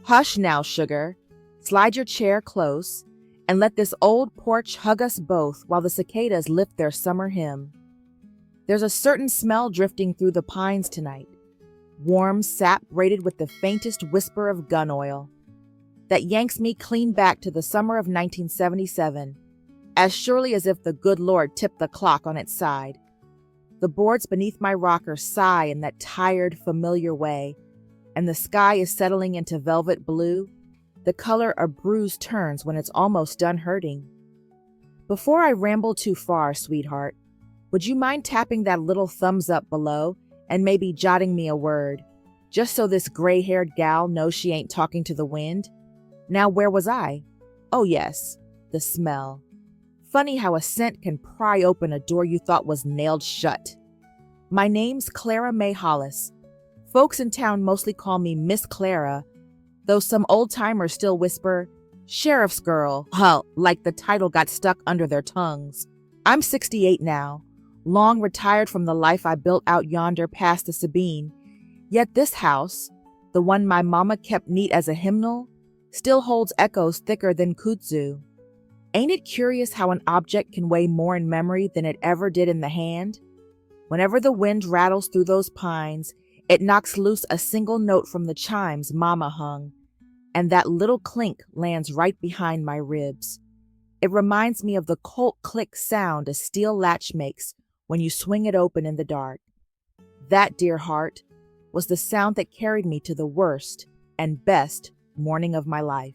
Hush now, sugar. Slide your chair close, and let this old porch hug us both while the cicadas lift their summer hymn. There's a certain smell drifting through the pines tonight, warm sap braided with the faintest whisper of gun oil, that yanks me clean back to the summer of 1977, as surely as if the good Lord tipped the clock on its side. The boards beneath my rocker sigh in that tired, familiar way, and the sky is settling into velvet blue, the color a bruise turns when it's almost done hurting. Before I ramble too far, sweetheart, would you mind tapping that little thumbs up below and maybe jotting me a word, just so this gray-haired gal knows she ain't talking to the wind? Now, where was I? Oh yes, the smell. Funny how a scent can pry open a door you thought was nailed shut. My name's Clara May Hollis. Folks in town mostly call me Miss Clara, though some old-timers still whisper, Sheriff's Girl, like the title got stuck under their tongues. I'm 68 now, long retired from the life I built out yonder past the Sabine, yet this house, the one my mama kept neat as a hymnal, still holds echoes thicker than kudzu. Ain't it curious how an object can weigh more in memory than it ever did in the hand? Whenever the wind rattles through those pines, it knocks loose a single note from the chimes Mama hung, and that little clink lands right behind my ribs. It reminds me of the click sound a steel latch makes when you swing it open in the dark. That, dear heart, was the sound that carried me to the worst and best morning of my life.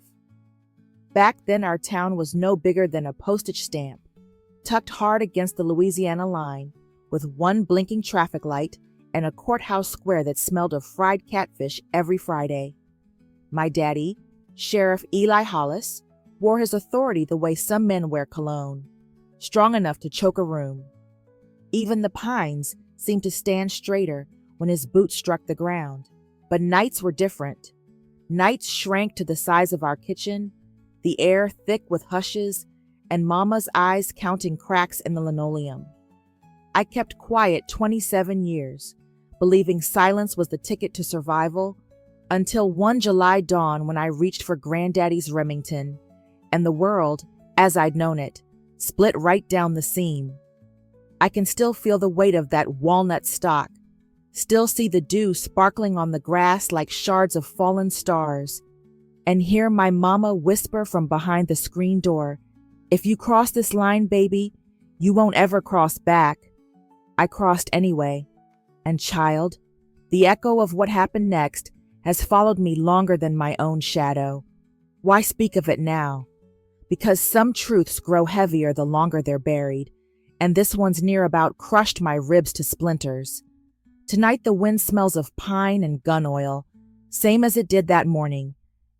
Back then our town was no bigger than a postage stamp, tucked hard against the Louisiana line, with one blinking traffic light and a courthouse square that smelled of fried catfish every Friday. My daddy, Sheriff Eli Hollis, wore his authority the way some men wear cologne, strong enough to choke a room. Even the pines seemed to stand straighter when his boots struck the ground. But nights were different. Nights shrank to the size of our kitchen, the air thick with hushes, and Mama's eyes counting cracks in the linoleum. I kept quiet 27 years, believing silence was the ticket to survival, until one July dawn when I reached for Granddaddy's Remington, and the world, as I'd known it, split right down the seam. I can still feel the weight of that walnut stock, still see the dew sparkling on the grass like shards of fallen stars, and hear my mama whisper from behind the screen door, "If you cross this line, baby, you won't ever cross back." I crossed anyway, and child, the echo of what happened next has followed me longer than my own shadow. Why speak of it now? Because some truths grow heavier the longer they're buried, and this one's near about crushed my ribs to splinters. Tonight the wind smells of pine and gun oil, same as it did that morning,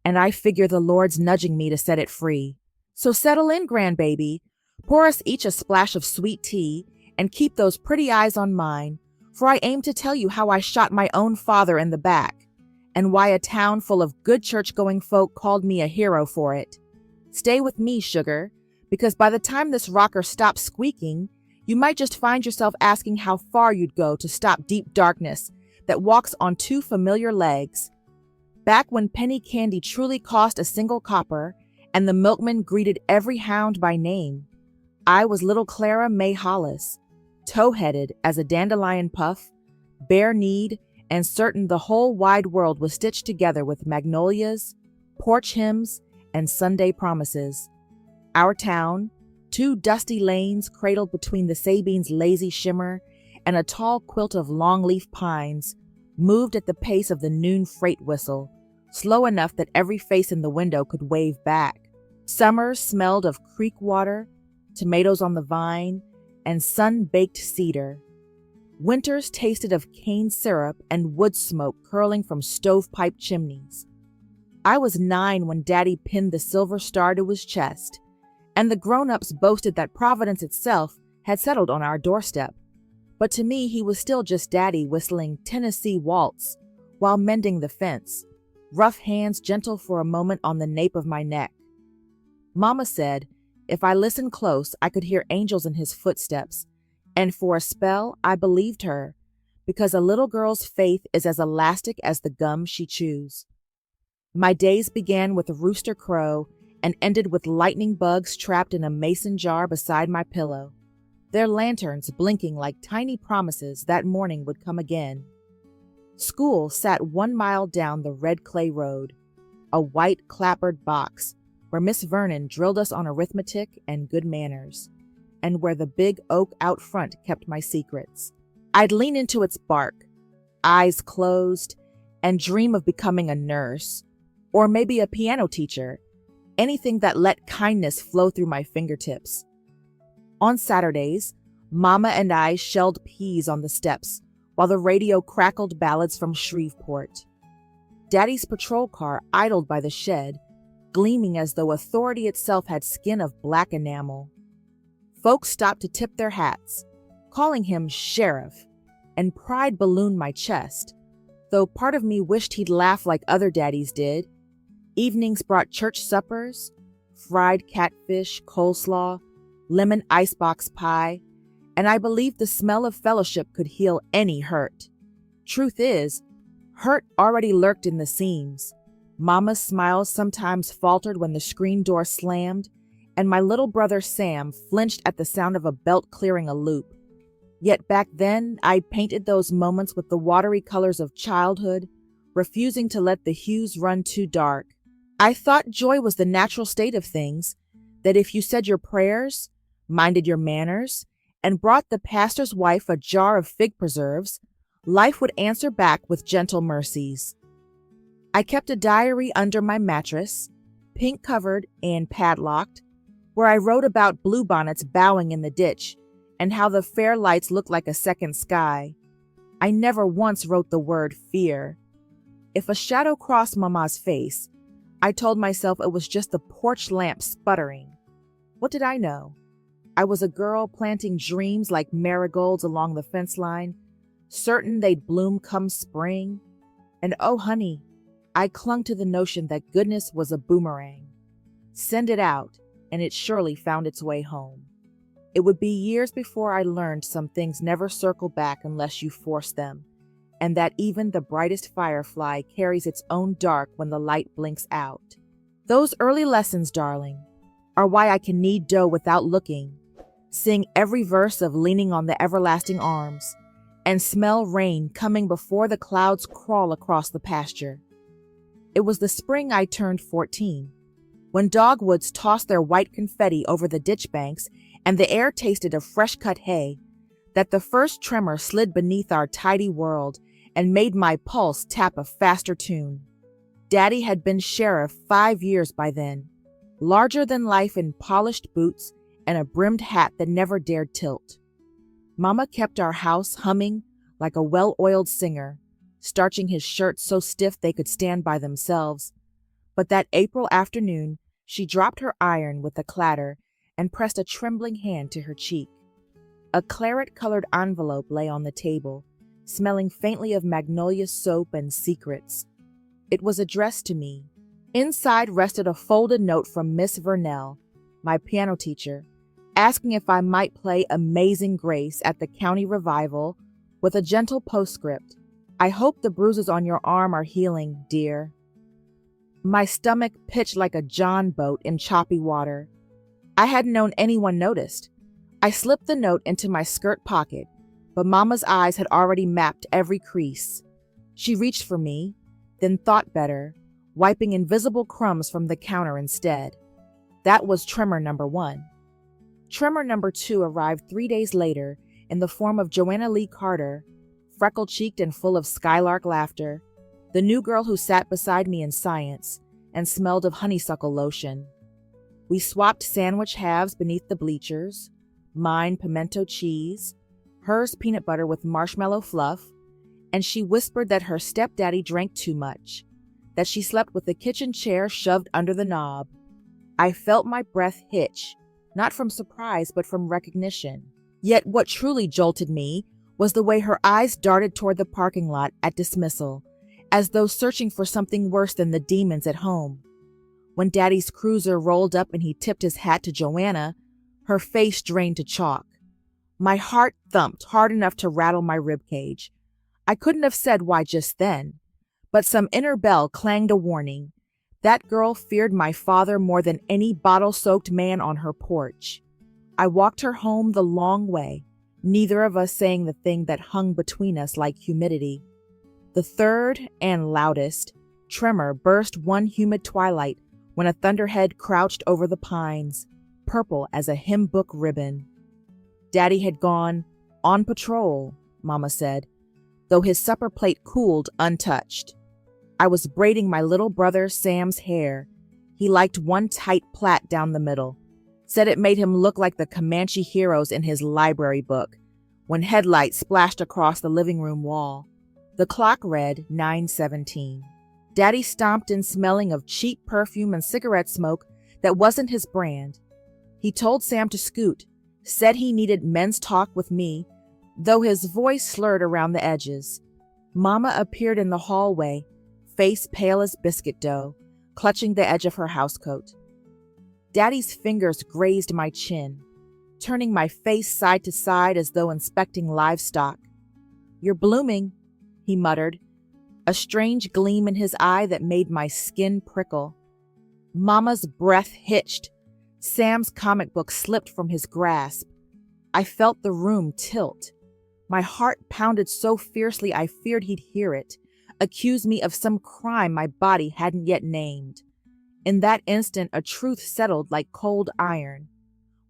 and I figure the Lord's nudging me to set it free. So settle in, grandbaby, pour us each a splash of sweet tea, and keep those pretty eyes on mine, for I aim to tell you how I shot my own father in the back, and why a town full of good church-going folk called me a hero for it. Stay with me, sugar, because by the time this rocker stops squeaking, you might just find yourself asking how far you'd go to stop deep darkness that walks on two familiar legs. Back when penny candy truly cost a single copper, and the milkman greeted every hound by name, I was little Clara May Hollis, tow-headed as a dandelion puff, bare-kneed, and certain the whole wide world was stitched together with magnolias, porch hymns, and Sunday promises. Our town, two dusty lanes cradled between the Sabine's lazy shimmer and a tall quilt of longleaf pines, moved at the pace of the noon freight whistle, slow enough that every face in the window could wave back. Summers smelled of creek water, tomatoes on the vine, and sun-baked cedar. Winters tasted of cane syrup and wood smoke curling from stovepipe chimneys. I was 9 when Daddy pinned the silver star to his chest, and the grown-ups boasted that Providence itself had settled on our doorstep. But to me, he was still just Daddy whistling Tennessee Waltz while mending the fence, rough hands gentle for a moment on the nape of my neck. Mama said if I listened close, I could hear angels in his footsteps, and for a spell I believed her, because a little girl's faith is as elastic as the gum she chews. My days began with a rooster crow and ended with lightning bugs trapped in a mason jar beside my pillow, their lanterns blinking like tiny promises that morning would come again. School sat 1 mile down the red clay road, a white clapboard box where Miss Vernon drilled us on arithmetic and good manners, and where the big oak out front kept my secrets. I'd lean into its bark, eyes closed, and dream of becoming a nurse, or maybe a piano teacher, anything that let kindness flow through my fingertips. On Saturdays, Mama and I shelled peas on the steps while the radio crackled ballads from Shreveport. Daddy's patrol car idled by the shed, gleaming as though authority itself had skin of black enamel. Folks stopped to tip their hats, calling him Sheriff, and pride ballooned my chest, though part of me wished he'd laugh like other daddies did. Evenings brought church suppers, fried catfish, coleslaw, lemon icebox pie, and I believed the smell of fellowship could heal any hurt. Truth is, hurt already lurked in the seams. Mama's smiles sometimes faltered when the screen door slammed, and my little brother Sam flinched at the sound of a belt clearing a loop. Yet back then, I painted those moments with the watery colors of childhood, refusing to let the hues run too dark. I thought joy was the natural state of things, that if you said your prayers, minded your manners, and brought the pastor's wife a jar of fig preserves, life would answer back with gentle mercies. I kept a diary under my mattress, pink-covered and padlocked, where I wrote about bluebonnets bowing in the ditch and how the fair lights looked like a second sky. I never once wrote the word fear. If a shadow crossed Mama's face, I told myself it was just the porch lamp sputtering. What did I know? I was a girl planting dreams like marigolds along the fence line, certain they'd bloom come spring. And oh, honey, I clung to the notion that goodness was a boomerang. Send it out, and it surely found its way home. It would be years before I learned some things never circle back unless you force them, and that even the brightest firefly carries its own dark when the light blinks out. Those early lessons, darling, are why I can knead dough without looking, sing every verse of Leaning on the Everlasting Arms, and smell rain coming before the clouds crawl across the pasture. It was the spring I turned 14, when dogwoods tossed their white confetti over the ditch banks and the air tasted of fresh-cut hay, that the first tremor slid beneath our tidy world and made my pulse tap a faster tune. Daddy had been sheriff 5 years by then, larger than life in polished boots and a brimmed hat that never dared tilt. Mama kept our house humming like a well-oiled singer, starching his shirts so stiff they could stand by themselves. But that April afternoon, she dropped her iron with a clatter and pressed a trembling hand to her cheek. A claret-colored envelope lay on the table, smelling faintly of magnolia soap and secrets. It was addressed to me. Inside rested a folded note from Miss Vernell, my piano teacher, asking if I might play Amazing Grace at the county revival, with a gentle postscript. I hope the bruises on your arm are healing, dear. My stomach pitched like a John boat in choppy water. I hadn't known anyone noticed. I slipped the note into my skirt pocket, but Mama's eyes had already mapped every crease. She reached for me, then thought better, wiping invisible crumbs from the counter instead. That was tremor number 1. Tremor number 2 arrived 3 days later in the form of Joanna Lee Carter, freckle-cheeked and full of skylark laughter, the new girl who sat beside me in science and smelled of honeysuckle lotion. We swapped sandwich halves beneath the bleachers, mine pimento cheese, hers peanut butter with marshmallow fluff, and she whispered that her stepdaddy drank too much, that she slept with the kitchen chair shoved under the knob. I felt my breath hitch, not from surprise but from recognition. Yet what truly jolted me was the way her eyes darted toward the parking lot at dismissal, as though searching for something worse than the demons at home. When Daddy's cruiser rolled up and he tipped his hat to Joanna, her face drained to chalk. My heart thumped hard enough to rattle my ribcage. I couldn't have said why just then, but some inner bell clanged a warning, That girl feared my father more than any bottle-soaked man on her porch. I walked her home the long way, neither of us saying the thing that hung between us like humidity. The third and loudest tremor burst one humid twilight when a thunderhead crouched over the pines, purple as a hymn book ribbon. Daddy had gone on patrol, Mama said, though his supper plate cooled untouched. I was braiding my little brother Sam's hair. He liked one tight plait down the middle, said it made him look like the Comanche heroes in his library book, when headlights splashed across the living room wall. The clock read 9:17. Daddy stomped in, smelling of cheap perfume and cigarette smoke that wasn't his brand. He told Sam to scoot, said he needed men's talk with me, though his voice slurred around the edges. Mama appeared in the hallway, face pale as biscuit dough, clutching the edge of her housecoat. Daddy's fingers grazed my chin, turning my face side to side as though inspecting livestock. "You're blooming," he muttered, a strange gleam in his eye that made my skin prickle. Mama's breath hitched. Sam's comic book slipped from his grasp. I felt the room tilt. My heart pounded so fiercely I feared he'd hear it, accuse me of some crime my body hadn't yet named. In that instant, a truth settled like cold iron.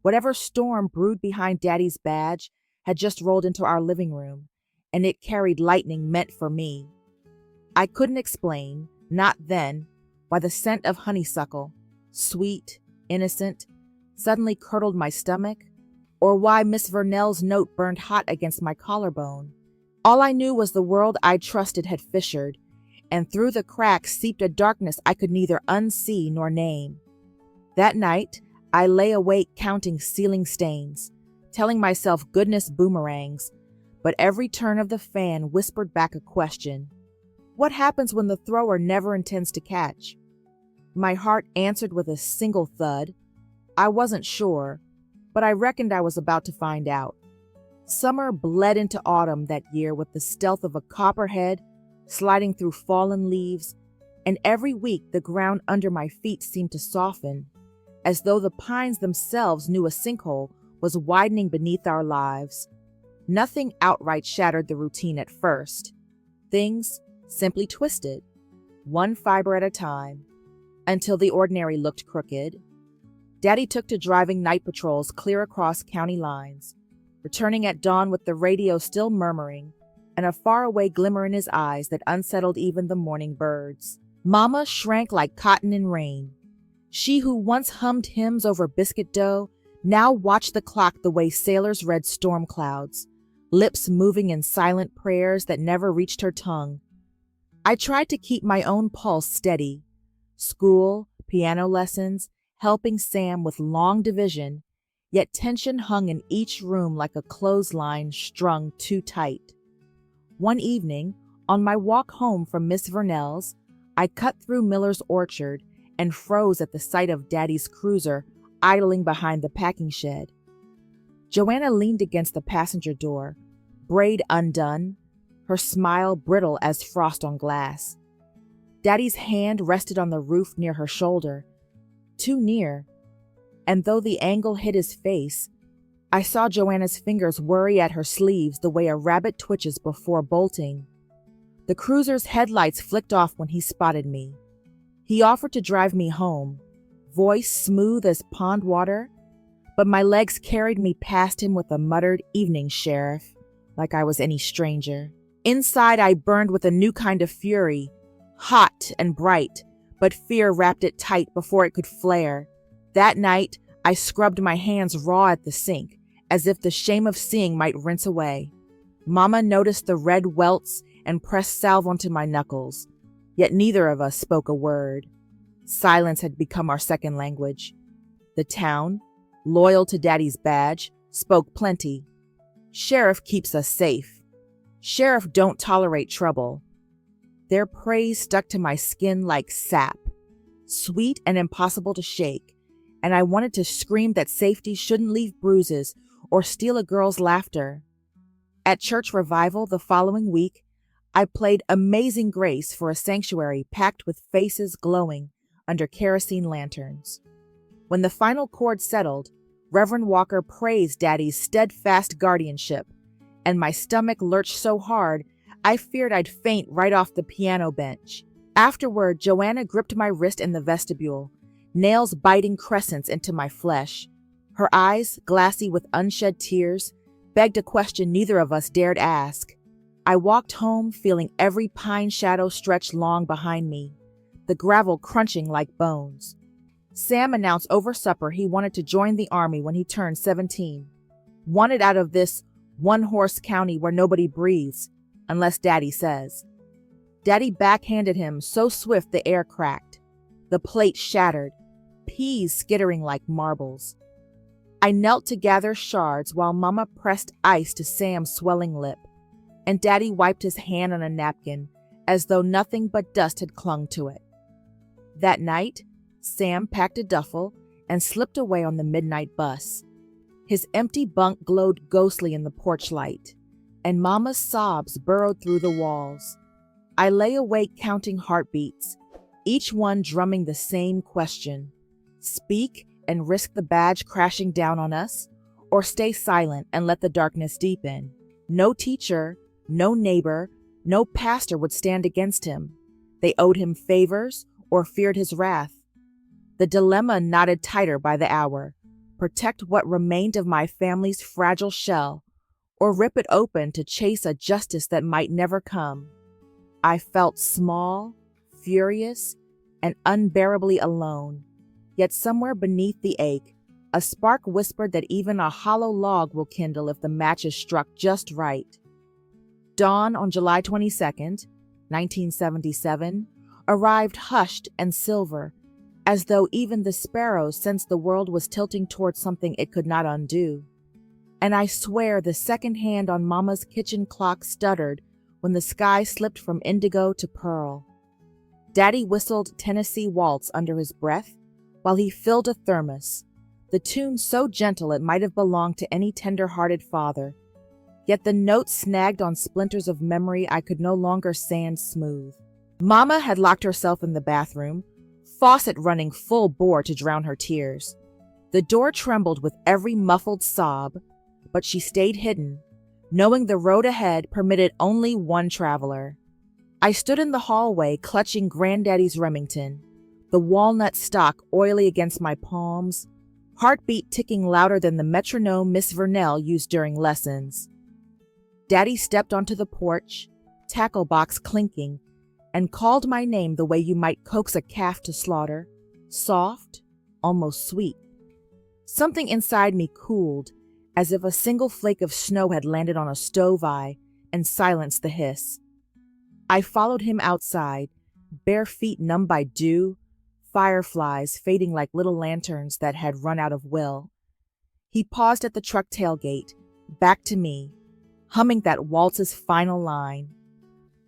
Whatever storm brewed behind Daddy's badge had just rolled into our living room, and it carried lightning meant for me. I couldn't explain, not then, why the scent of honeysuckle, sweet, innocent, suddenly curdled my stomach, or why Miss Vernell's note burned hot against my collarbone. All I knew was the world I trusted had fissured, and through the cracks seeped a darkness I could neither unsee nor name. That night, I lay awake counting ceiling stains, telling myself goodness boomerangs, but every turn of the fan whispered back a question. What happens when the thrower never intends to catch? My heart answered with a single thud. I wasn't sure, but I reckoned I was about to find out. Summer bled into autumn that year with the stealth of a copperhead sliding through fallen leaves, and every week the ground under my feet seemed to soften, as though the pines themselves knew a sinkhole was widening beneath our lives. Nothing outright shattered the routine at first. Things simply twisted, one fiber at a time, until the ordinary looked crooked. Daddy took to driving night patrols clear across county lines, returning at dawn with the radio still murmuring, and a faraway glimmer in his eyes that unsettled even the morning birds. Mama shrank like cotton in rain. She who once hummed hymns over biscuit dough now watched the clock the way sailors read storm clouds, lips moving in silent prayers that never reached her tongue. I tried to keep my own pulse steady. School, piano lessons, helping Sam with long division, yet tension hung in each room like a clothesline strung too tight. One evening, on my walk home from Miss Vernell's, I cut through Miller's orchard and froze at the sight of Daddy's cruiser idling behind the packing shed. Joanna leaned against the passenger door, braid undone, her smile brittle as frost on glass. Daddy's hand rested on the roof near her shoulder, too near, and though the angle hid his face, I saw Joanna's fingers worry at her sleeves the way a rabbit twitches before bolting. The cruiser's headlights flicked off when he spotted me. He offered to drive me home, voice smooth as pond water, but my legs carried me past him with a muttered "Evening, Sheriff," like I was any stranger. Inside, I burned with a new kind of fury, hot and bright, but fear wrapped it tight before it could flare. That night, I scrubbed my hands raw at the sink, as if the shame of seeing might rinse away. Mama noticed the red welts and pressed salve onto my knuckles, yet neither of us spoke a word. Silence had become our second language. The town, loyal to Daddy's badge, spoke plenty. Sheriff keeps us safe. Sheriff don't tolerate trouble. Their praise stuck to my skin like sap, sweet and impossible to shake, and I wanted to scream that safety shouldn't leave bruises or steal a girl's laughter. At church revival the following week, I played Amazing Grace for a sanctuary packed with faces glowing under kerosene lanterns. When the final chord settled, Reverend Walker praised Daddy's steadfast guardianship, and my stomach lurched so hard I feared I'd faint right off the piano bench. Afterward, Joanna gripped my wrist in the vestibule, nails biting crescents into my flesh. Her eyes, glassy with unshed tears, begged a question neither of us dared ask. I walked home feeling every pine shadow stretch long behind me, the gravel crunching like bones. Sam announced over supper he wanted to join the army when he turned 17. Wanted out of this one-horse county where nobody breathes, unless Daddy says. Daddy backhanded him so swift the air cracked. The plate shattered, peas skittering like marbles. I knelt to gather shards while Mama pressed ice to Sam's swelling lip, and Daddy wiped his hand on a napkin as though nothing but dust had clung to it. That night, Sam packed a duffel and slipped away on the midnight bus. His empty bunk glowed ghostly in the porch light, and Mama's sobs burrowed through the walls. I lay awake counting heartbeats, each one drumming the same question. Speak and risk the badge crashing down on us, or stay silent and let the darkness deepen. No teacher, no neighbor, no pastor would stand against him. They owed him favors or feared his wrath. The dilemma knotted tighter by the hour. Protect what remained of my family's fragile shell, or rip it open to chase a justice that might never come. I felt small, furious, and unbearably alone. Yet somewhere beneath the ache, a spark whispered that even a hollow log will kindle if the match is struck just right. Dawn on July 22nd, 1977, arrived hushed and silver, as though even the sparrows sensed the world was tilting towards something it could not undo. And I swear the second hand on Mama's kitchen clock stuttered when the sky slipped from indigo to pearl. Daddy whistled Tennessee Waltz under his breath while he filled a thermos, the tune so gentle it might have belonged to any tender-hearted father. Yet the note snagged on splinters of memory I could no longer sand smooth. Mama had locked herself in the bathroom, faucet running full bore to drown her tears. The door trembled with every muffled sob, but she stayed hidden, knowing the road ahead permitted only one traveler. I stood in the hallway clutching Granddaddy's Remington, the walnut stock oily against my palms, heartbeat ticking louder than the metronome Miss Vernell used during lessons. Daddy stepped onto the porch, tackle box clinking, and called my name the way you might coax a calf to slaughter, soft, almost sweet. Something inside me cooled, as if a single flake of snow had landed on a stove eye and silenced the hiss. I followed him outside, bare feet numb by dew, fireflies fading like little lanterns that had run out of will. He paused at the truck tailgate, back to me, humming that waltz's final line.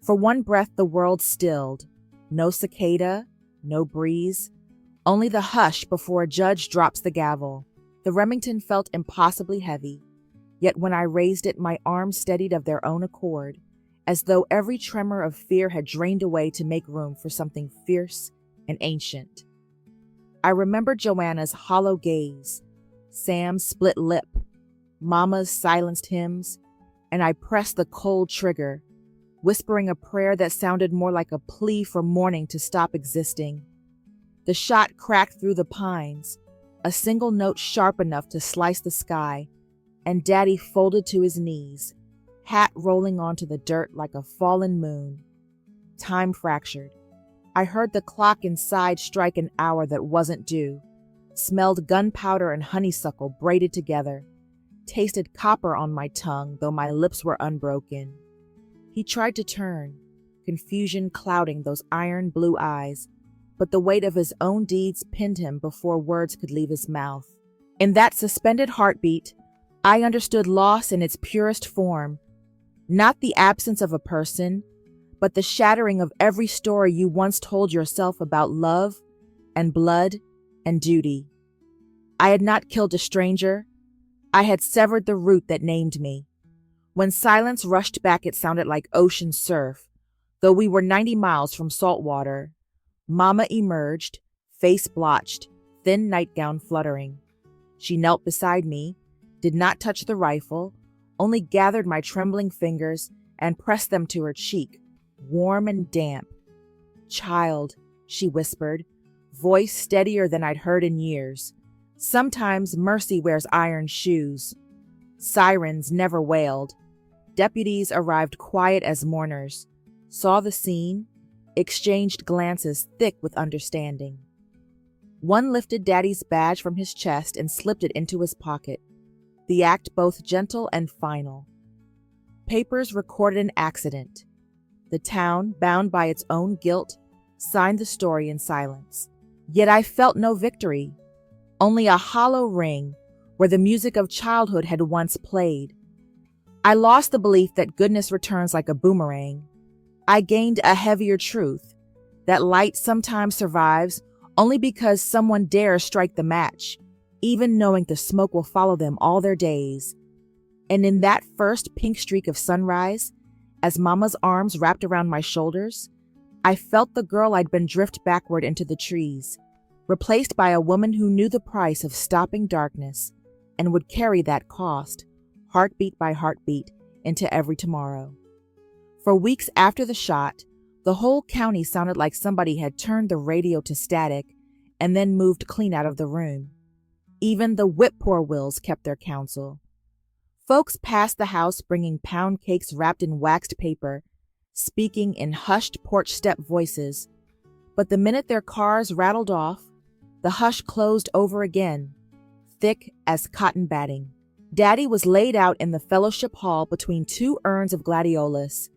For one breath the world stilled. No cicada, no breeze, only the hush before a judge drops the gavel. The Remington felt impossibly heavy, yet when I raised it my arms steadied of their own accord, as though every tremor of fear had drained away to make room for something fierce and ancient. I remembered Joanna's hollow gaze, Sam's split lip, Mama's silenced hymns, and I pressed the cold trigger, whispering a prayer that sounded more like a plea for morning to stop existing. The shot cracked through the pines, a single note sharp enough to slice the sky, and Daddy folded to his knees, hat rolling onto the dirt like a fallen moon. Time fractured. I heard the clock inside strike an hour that wasn't due, smelled gunpowder and honeysuckle braided together, tasted copper on my tongue though my lips were unbroken. He tried to turn, confusion clouding those iron blue eyes, but the weight of his own deeds pinned him before words could leave his mouth. In that suspended heartbeat, I understood loss in its purest form, not the absence of a person, but the shattering of every story you once told yourself about love and blood and duty. I had not killed a stranger. I had severed the root that named me. When silence rushed back, it sounded like ocean surf, though we were 90 miles from salt water. Mama emerged, face blotched, thin nightgown fluttering. She knelt beside me, did not touch the rifle, only gathered my trembling fingers and pressed them to her cheek, warm and damp. "Child," she whispered, voice steadier than I'd heard in years. "Sometimes mercy wears iron shoes." Sirens never wailed. Deputies arrived quiet as mourners, saw the scene, exchanged glances thick with understanding. One lifted Daddy's badge from his chest and slipped it into his pocket, the act both gentle and final. Papers recorded an accident. The town, bound by its own guilt, signed the story in silence. Yet I felt no victory, only a hollow ring where the music of childhood had once played. I lost the belief that goodness returns like a boomerang. I gained a heavier truth, that light sometimes survives only because someone dares strike the match, even knowing the smoke will follow them all their days. And in that first pink streak of sunrise, as Mama's arms wrapped around my shoulders, I felt the girl I'd been drift backward into the trees, replaced by a woman who knew the price of stopping darkness and would carry that cost, heartbeat by heartbeat, into every tomorrow. For weeks after the shot, the whole county sounded like somebody had turned the radio to static and then moved clean out of the room. Even the whip-poor-wills kept their counsel. Folks passed the house bringing pound cakes wrapped in waxed paper, speaking in hushed porch step voices. But the minute their cars rattled off, the hush closed over again, thick as cotton batting. Daddy was laid out in the fellowship hall between two urns of gladiolus,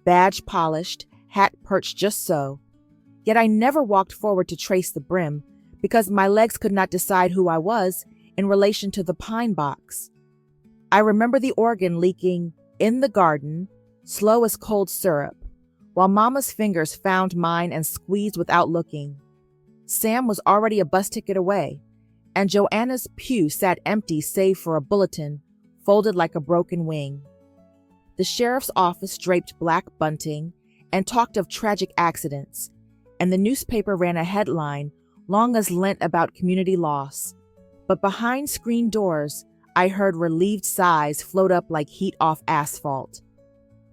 badge polished, hat perched just so. Yet I never walked forward to trace the brim because my legs could not decide who I was in relation to the pine box. I remember the organ leaking in the garden, slow as cold syrup, while Mama's fingers found mine and squeezed without looking. Sam was already a bus ticket away, and Joanna's pew sat empty save for a bulletin folded like a broken wing. The sheriff's office draped black bunting and talked of tragic accidents, and the newspaper ran a headline long as Lent about community loss. But behind screen doors, I heard relieved sighs float up like heat off asphalt.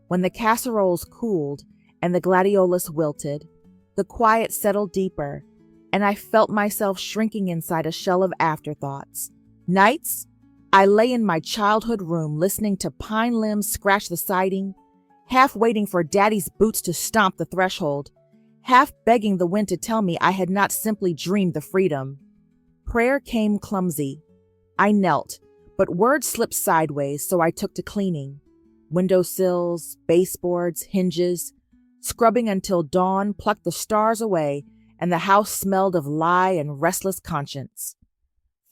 When the casseroles cooled and the gladiolus wilted, the quiet settled deeper, and I felt myself shrinking inside a shell of afterthoughts. Nights, I lay in my childhood room listening to pine limbs scratch the siding, half waiting for Daddy's boots to stomp the threshold, half begging the wind to tell me I had not simply dreamed the freedom. Prayer came clumsy. I knelt, but words slipped sideways, so I took to cleaning. Windowsills, baseboards, hinges, scrubbing until dawn plucked the stars away and the house smelled of lie and restless conscience.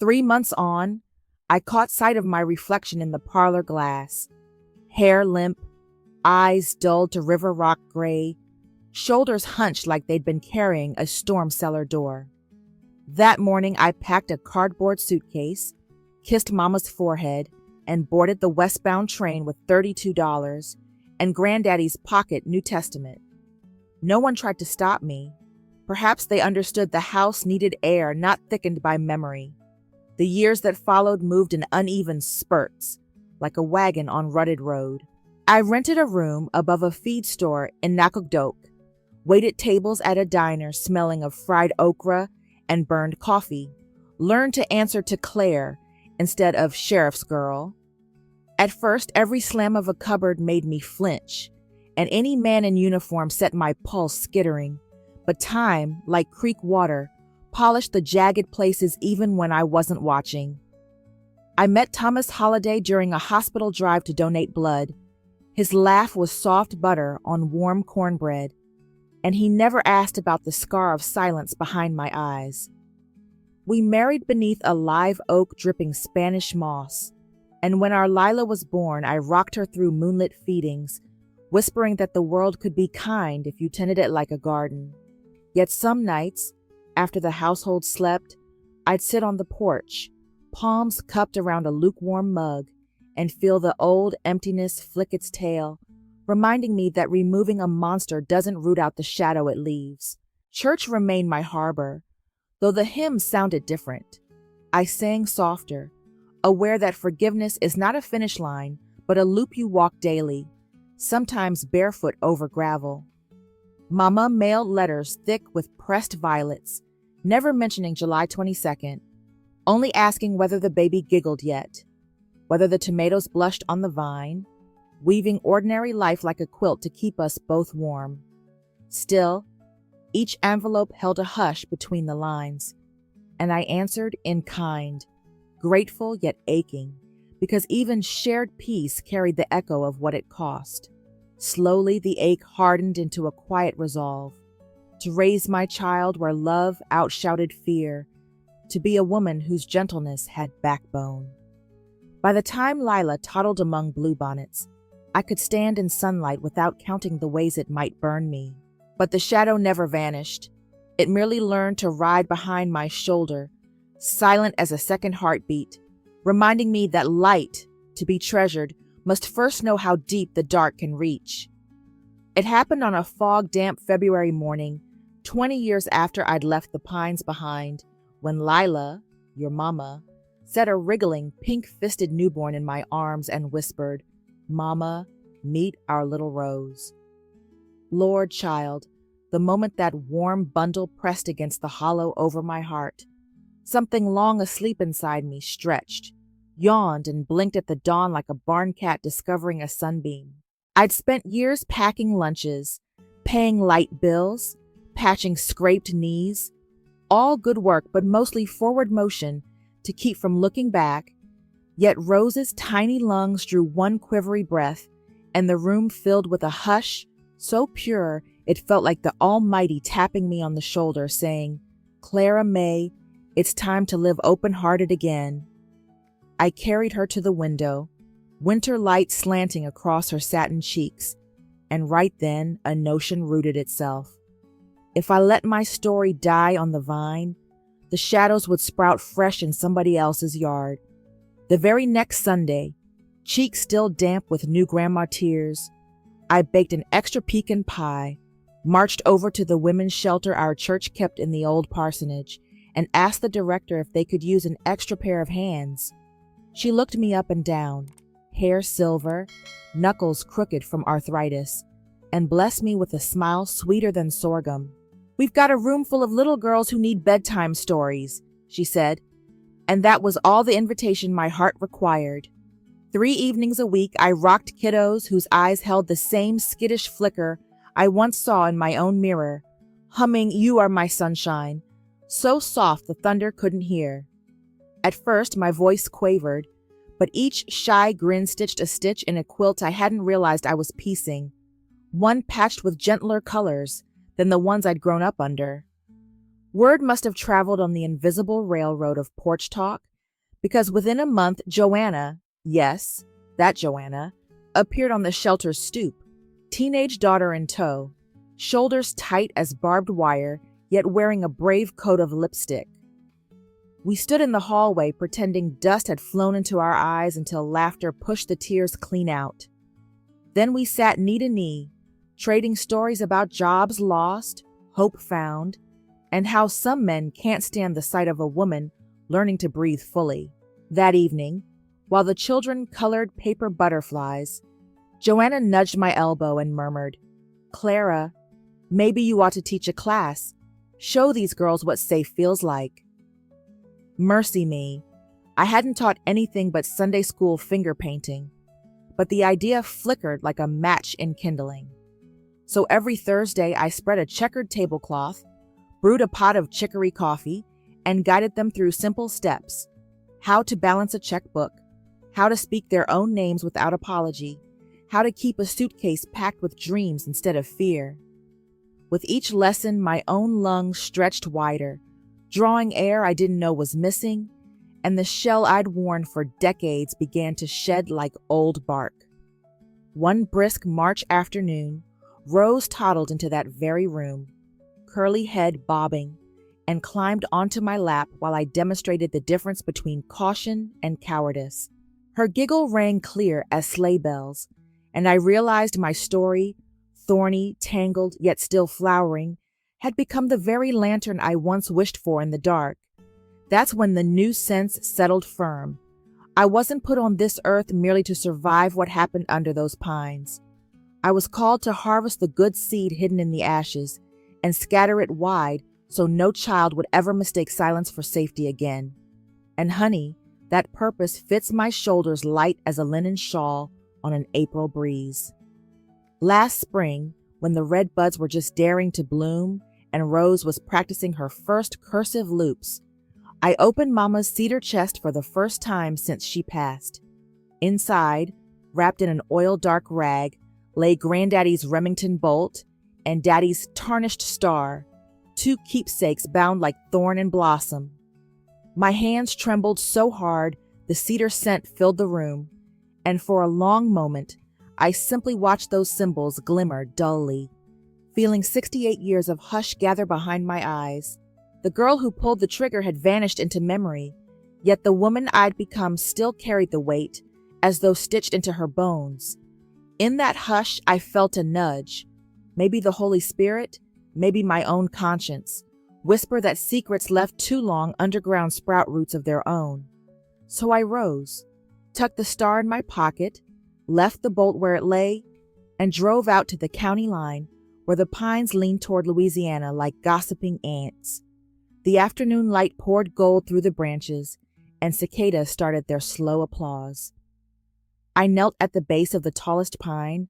3 months on, I caught sight of my reflection in the parlor glass. Hair limp, eyes dulled to river rock gray, shoulders hunched like they'd been carrying a storm cellar door. That morning I packed a cardboard suitcase, kissed Mama's forehead, and boarded the westbound train with $32 and Granddaddy's pocket New Testament. No one tried to stop me. Perhaps they understood the house needed air not thickened by memory. The years that followed moved in uneven spurts, like a wagon on rutted road. I rented a room above a feed store in Nacogdoches, waited tables at a diner smelling of fried okra and burned coffee, learned to answer to Claire instead of sheriff's girl. At first, every slam of a cupboard made me flinch, and any man in uniform set my pulse skittering. But time, like creek water, polished the jagged places even when I wasn't watching. I met Thomas Holliday during a hospital drive to donate blood. His laugh was soft butter on warm cornbread, and he never asked about the scar of silence behind my eyes. We married beneath a live oak dripping Spanish moss, and when our Lila was born, I rocked her through moonlit feedings, whispering that the world could be kind if you tended it like a garden. Yet some nights, after the household slept, I'd sit on the porch, palms cupped around a lukewarm mug, and feel the old emptiness flick its tail, reminding me that removing a monster doesn't root out the shadow it leaves. Church remained my harbor, though the hymn sounded different. I sang softer, aware that forgiveness is not a finish line, but a loop you walk daily, sometimes barefoot over gravel. Mama mailed letters thick with pressed violets, never mentioning July 22nd, only asking whether the baby giggled yet, whether the tomatoes blushed on the vine, weaving ordinary life like a quilt to keep us both warm. Still, each envelope held a hush between the lines, and I answered in kind, grateful yet aching, because even shared peace carried the echo of what it cost. Slowly, the ache hardened into a quiet resolve, to raise my child where love outshouted fear, to be a woman whose gentleness had backbone. By the time Lila toddled among bluebonnets, I could stand in sunlight without counting the ways it might burn me. But the shadow never vanished. It merely learned to ride behind my shoulder, silent as a second heartbeat, reminding me that light, to be treasured, must first know how deep the dark can reach. It happened on a fog-damp February morning, 20 years after I'd left the pines behind, when Lila, your mama, set a wriggling, pink-fisted newborn in my arms and whispered, "Mama, meet our little Rose." Lord, child, the moment that warm bundle pressed against the hollow over my heart, something long asleep inside me stretched, yawned, and blinked at the dawn like a barn cat discovering a sunbeam. I'd spent years packing lunches, paying light bills, patching scraped knees, all good work but mostly forward motion to keep from looking back, yet Rose's tiny lungs drew one quivery breath, and the room filled with a hush so pure it felt like the Almighty tapping me on the shoulder, saying, "Clara May, it's time to live open-hearted again." I carried her to the window, winter light slanting across her satin cheeks, and right then a notion rooted itself. If I let my story die on the vine, the shadows would sprout fresh in somebody else's yard. The very next Sunday, cheeks still damp with new grandma tears, I baked an extra pecan pie, marched over to the women's shelter our church kept in the old parsonage, and asked the director if they could use an extra pair of hands. She looked me up and down, hair silver, knuckles crooked from arthritis, and blessed me with a smile sweeter than sorghum. "We've got a room full of little girls who need bedtime stories," she said, and that was all the invitation my heart required. 3 evenings a week, I rocked kiddos whose eyes held the same skittish flicker I once saw in my own mirror, humming "You Are My Sunshine," so soft the thunder couldn't hear. At first, my voice quavered, but each shy grin stitched a stitch in a quilt I hadn't realized I was piecing, one patched with gentler colors than the ones I'd grown up under. Word must have traveled on the invisible railroad of porch talk, because within a month, Joanna, yes, that Joanna, appeared on the shelter's stoop, teenage daughter in tow, shoulders tight as barbed wire, yet wearing a brave coat of lipstick. We stood in the hallway pretending dust had flown into our eyes until laughter pushed the tears clean out. Then we sat knee to knee, trading stories about jobs lost, hope found, and how some men can't stand the sight of a woman learning to breathe fully. That evening, while the children colored paper butterflies, Joanna nudged my elbow and murmured, "Clara, maybe you ought to teach a class. Show these girls what safe feels like." Mercy me, I hadn't taught anything but Sunday school finger painting, but the idea flickered like a match in kindling. So every Thursday I spread a checkered tablecloth, brewed a pot of chicory coffee, and guided them through simple steps: how to balance a checkbook, how to speak their own names without apology, how to keep a suitcase packed with dreams instead of fear. With each lesson, my own lungs stretched wider, drawing air I didn't know was missing, and the shell I'd worn for decades began to shed like old bark. One brisk March afternoon, Rose toddled into that very room, curly head bobbing, and climbed onto my lap while I demonstrated the difference between caution and cowardice. Her giggle rang clear as sleigh bells, and I realized my story, thorny, tangled, yet still flowering, had become the very lantern I once wished for in the dark. That's when the new sense settled firm. I wasn't put on this earth merely to survive what happened under those pines. I was called to harvest the good seed hidden in the ashes and scatter it wide so no child would ever mistake silence for safety again. And honey, that purpose fits my shoulders light as a linen shawl on an April breeze. Last spring, when the red buds were just daring to bloom and Rose was practicing her first cursive loops, I opened Mama's cedar chest for the first time since she passed. Inside, wrapped in an oil-dark rag, lay Granddaddy's Remington bolt and Daddy's tarnished star, two keepsakes bound like thorn and blossom. My hands trembled so hard the cedar scent filled the room, and for a long moment I simply watched those symbols glimmer dully, feeling 68 years of hush gather behind my eyes. The girl who pulled the trigger had vanished into memory, yet the woman I'd become still carried the weight, as though stitched into her bones. In that hush, I felt a nudge, maybe the Holy Spirit, maybe my own conscience, whisper that secrets left too long underground sprout roots of their own. So I rose, tucked the star in my pocket, left the bolt where it lay, and drove out to the county line where the pines leaned toward Louisiana like gossiping ants. The afternoon light poured gold through the branches, and cicadas started their slow applause. I knelt at the base of the tallest pine,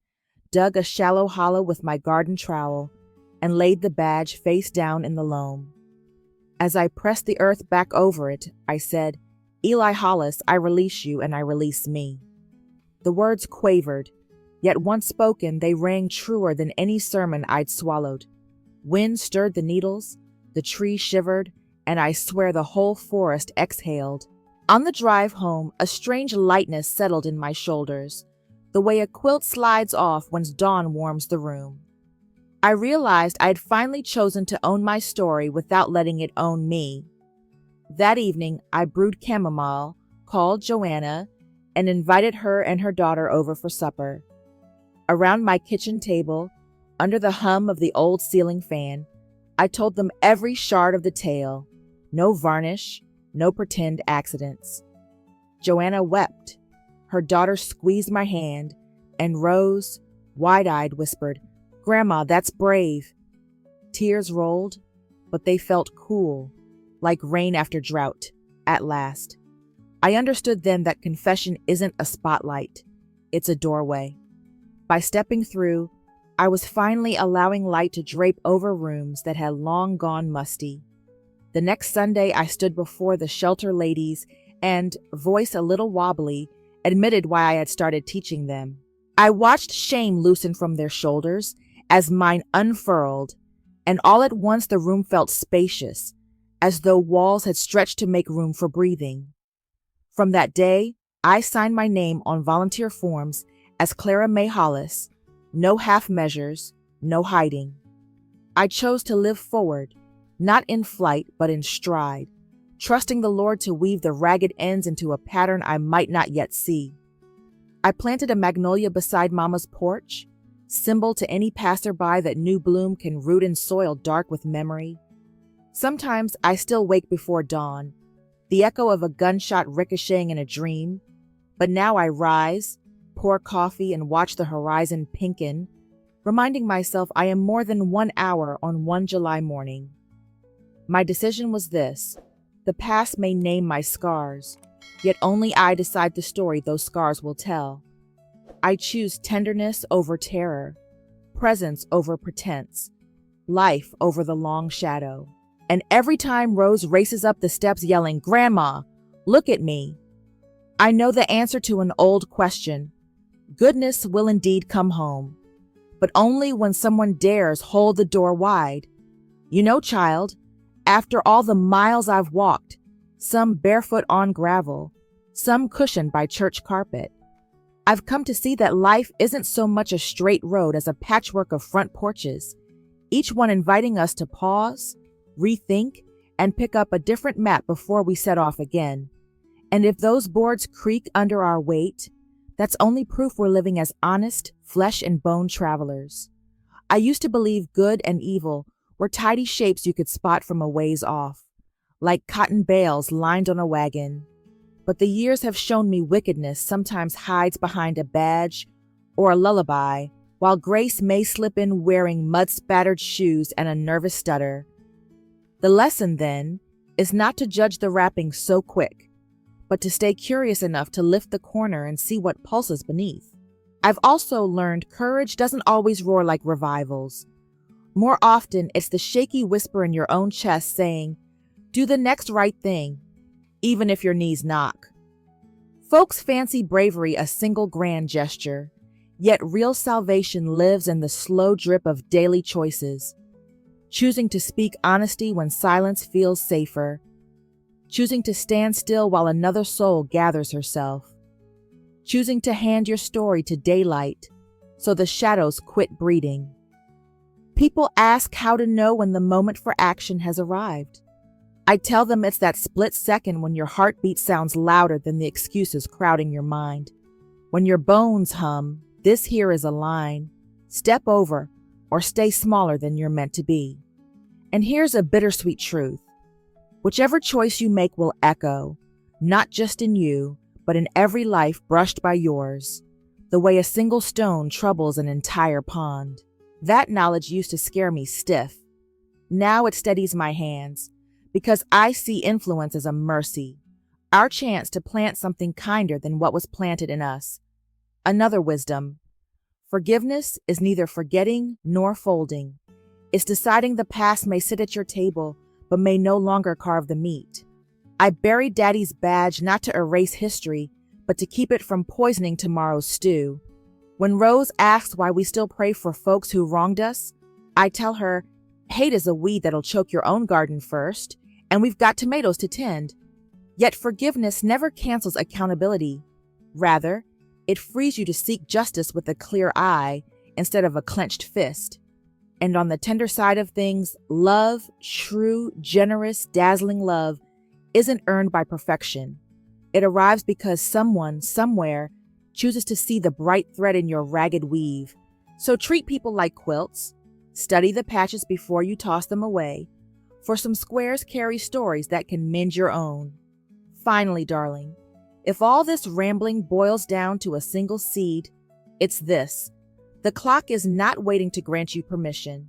dug a shallow hollow with my garden trowel, and laid the badge face down in the loam. As I pressed the earth back over it, I said, "Eli Hollis, I release you and I release me." The words quavered, yet once spoken they rang truer than any sermon I'd swallowed. Wind stirred the needles, the tree shivered, and I swear the whole forest exhaled. On the drive home, a strange lightness settled in my shoulders, the way a quilt slides off when dawn warms the room. I realized I had finally chosen to own my story without letting it own me. That evening, I brewed chamomile, called Joanna, and invited her and her daughter over for supper. Around my kitchen table, under the hum of the old ceiling fan, I told them every shard of the tale, no varnish, no pretend accidents. Joanna wept. Her daughter squeezed my hand, and Rose, wide-eyed, whispered, "Grandma, that's brave." Tears rolled, but they felt cool, like rain after drought, at last. I understood then that confession isn't a spotlight, it's a doorway. By stepping through, I was finally allowing light to drape over rooms that had long gone musty. The next Sunday, I stood before the shelter ladies and, voice a little wobbly, admitted why I had started teaching them. I watched shame loosen from their shoulders as mine unfurled, and all at once the room felt spacious, as though walls had stretched to make room for breathing. From that day, I signed my name on volunteer forms as Clara May Hollis. No half measures, no hiding. I chose to live forward, not in flight, but in stride, trusting the Lord to weave the ragged ends into a pattern I might not yet see. I planted a magnolia beside Mama's porch, symbol to any passerby that new bloom can root in soil dark with memory. Sometimes I still wake before dawn, the echo of a gunshot ricocheting in a dream, but now I rise, pour coffee, and watch the horizon pinken, reminding myself I am more than 1 hour on one July morning. My decision was this: the past may name my scars, yet only I decide the story those scars will tell. I choose tenderness over terror, presence over pretense, life over the long shadow. And every time Rose races up the steps yelling, "Grandma, look at me," I know the answer to an old question. Goodness will indeed come home, but only when someone dares hold the door wide. You know, child, after all the miles I've walked, some barefoot on gravel, some cushioned by church carpet, I've come to see that life isn't so much a straight road as a patchwork of front porches, each one inviting us to pause, rethink, and pick up a different map before we set off again. And if those boards creak under our weight, that's only proof we're living as honest, flesh and bone travelers. I used to believe good and evil were tidy shapes you could spot from a ways off, like cotton bales lined on a wagon. But the years have shown me wickedness sometimes hides behind a badge or a lullaby, while grace may slip in wearing mud-spattered shoes and a nervous stutter. The lesson, then, is not to judge the wrapping so quick, but to stay curious enough to lift the corner and see what pulses beneath. I've also learned courage doesn't always roar like revivals. More often, it's the shaky whisper in your own chest saying, "Do the next right thing, even if your knees knock." Folks fancy bravery a single grand gesture, yet real salvation lives in the slow drip of daily choices. Choosing to speak honesty when silence feels safer. Choosing to stand still while another soul gathers herself. Choosing to hand your story to daylight so the shadows quit breeding. People ask how to know when the moment for action has arrived. I tell them it's that split second when your heartbeat sounds louder than the excuses crowding your mind. When your bones hum, "This here is a line. Step over or stay smaller than you're meant to be." And here's a bittersweet truth. Whichever choice you make will echo, not just in you, but in every life brushed by yours, the way a single stone troubles an entire pond. That knowledge used to scare me stiff. Now it steadies my hands, because I see influence as a mercy, our chance to plant something kinder than what was planted in us. Another wisdom. Forgiveness is neither forgetting nor folding. It's deciding the past may sit at your table, but may no longer carve the meat. I buried Daddy's badge not to erase history, but to keep it from poisoning tomorrow's stew. When Rose asks why we still pray for folks who wronged us, I tell her, hate is a weed that'll choke your own garden first, and we've got tomatoes to tend. Yet forgiveness never cancels accountability. Rather, it frees you to seek justice with a clear eye instead of a clenched fist. And on the tender side of things, love, true, generous, dazzling love, isn't earned by perfection. It arrives because someone, somewhere, chooses to see the bright thread in your ragged weave. So treat people like quilts. Study the patches before you toss them away, for some squares carry stories that can mend your own. Finally, darling, if all this rambling boils down to a single seed, it's this. The clock is not waiting to grant you permission.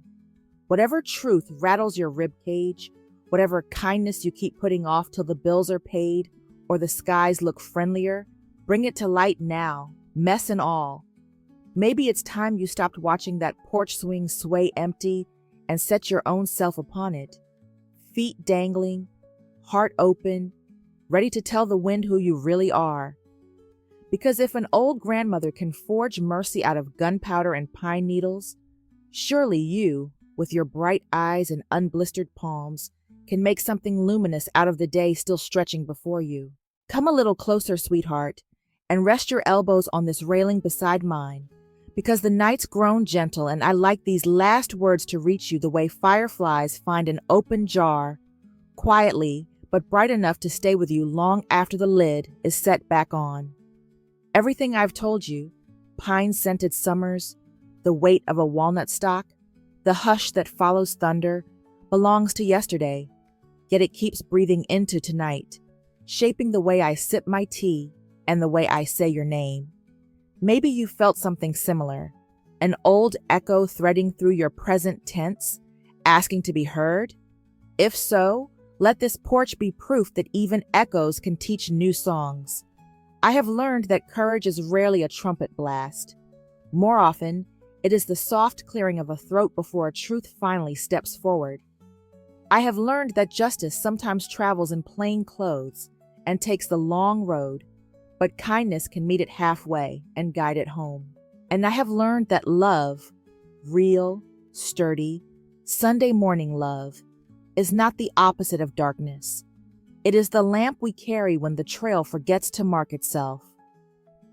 Whatever truth rattles your rib cage, whatever kindness you keep putting off till the bills are paid or the skies look friendlier, bring it to light now, mess and all. Maybe it's time you stopped watching that porch swing sway empty and set your own self upon it. Feet dangling, heart open, ready to tell the wind who you really are. Because if an old grandmother can forge mercy out of gunpowder and pine needles, surely you, with your bright eyes and unblistered palms, can make something luminous out of the day still stretching before you. Come a little closer, sweetheart, and rest your elbows on this railing beside mine, because the night's grown gentle and I like these last words to reach you the way fireflies find an open jar, quietly but bright enough to stay with you long after the lid is set back on. Everything I've told you, pine-scented summers, the weight of a walnut stalk, the hush that follows thunder, belongs to yesterday, yet it keeps breathing into tonight, shaping the way I sip my tea and the way I say your name. Maybe you felt something similar, an old echo threading through your present tense, asking to be heard? If so, let this porch be proof that even echoes can teach new songs. I have learned that courage is rarely a trumpet blast. More often, it is the soft clearing of a throat before a truth finally steps forward. I have learned that justice sometimes travels in plain clothes and takes the long road, but kindness can meet it halfway and guide it home. And I have learned that love, real, sturdy, Sunday morning love, is not the opposite of darkness. It is the lamp we carry when the trail forgets to mark itself.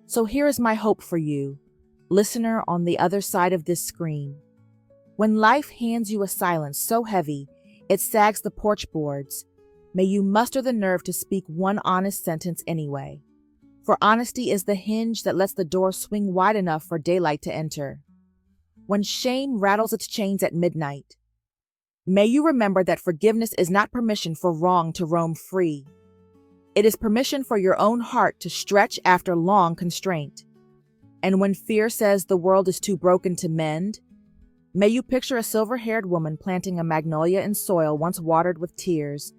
So here is my hope for you, listener on the other side of this screen. When life hands you a silence so heavy it sags the porch boards, may you muster the nerve to speak one honest sentence anyway. For honesty is the hinge that lets the door swing wide enough for daylight to enter. When shame rattles its chains at midnight, May you remember that forgiveness is not permission for wrong to roam free. It is permission for your own heart to stretch after long constraint. And when fear says the world is too broken to mend, may you picture a silver-haired woman planting a magnolia in soil once watered with tears,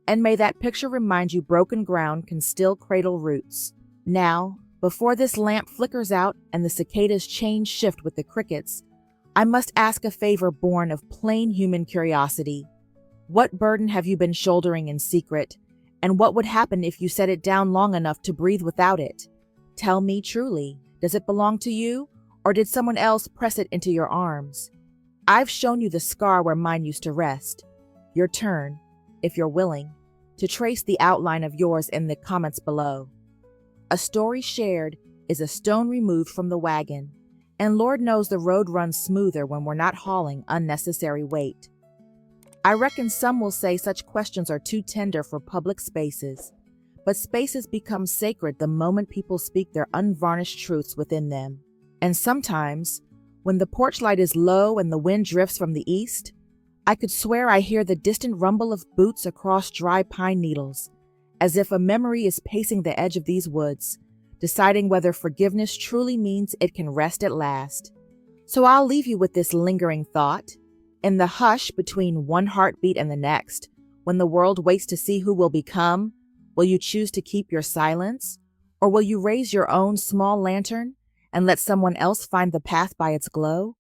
and may that picture remind you broken ground can still cradle roots. Now, before this lamp flickers out and the cicadas' chains shift with the crickets, I must ask a favor born of plain human curiosity. What burden have you been shouldering in secret, and what would happen if you set it down long enough to breathe without it? Tell me truly, does it belong to you, or did someone else press it into your arms? I've shown you the scar where mine used to rest. Your turn, if you're willing, to trace the outline of yours in the comments below. A story shared is a stone removed from the wagon, and Lord knows the road runs smoother when we're not hauling unnecessary weight. I reckon some will say such questions are too tender for public spaces, but spaces become sacred the moment people speak their unvarnished truths within them. And sometimes, when the porch light is low and the wind drifts from the east, I could swear I hear the distant rumble of boots across dry pine needles, as if a memory is pacing the edge of these woods, deciding whether forgiveness truly means it can rest at last. So I'll leave you with this lingering thought. In the hush between one heartbeat and the next, when the world waits to see who will become, will you choose to keep your silence, or will you raise your own small lantern and let someone else find the path by its glow?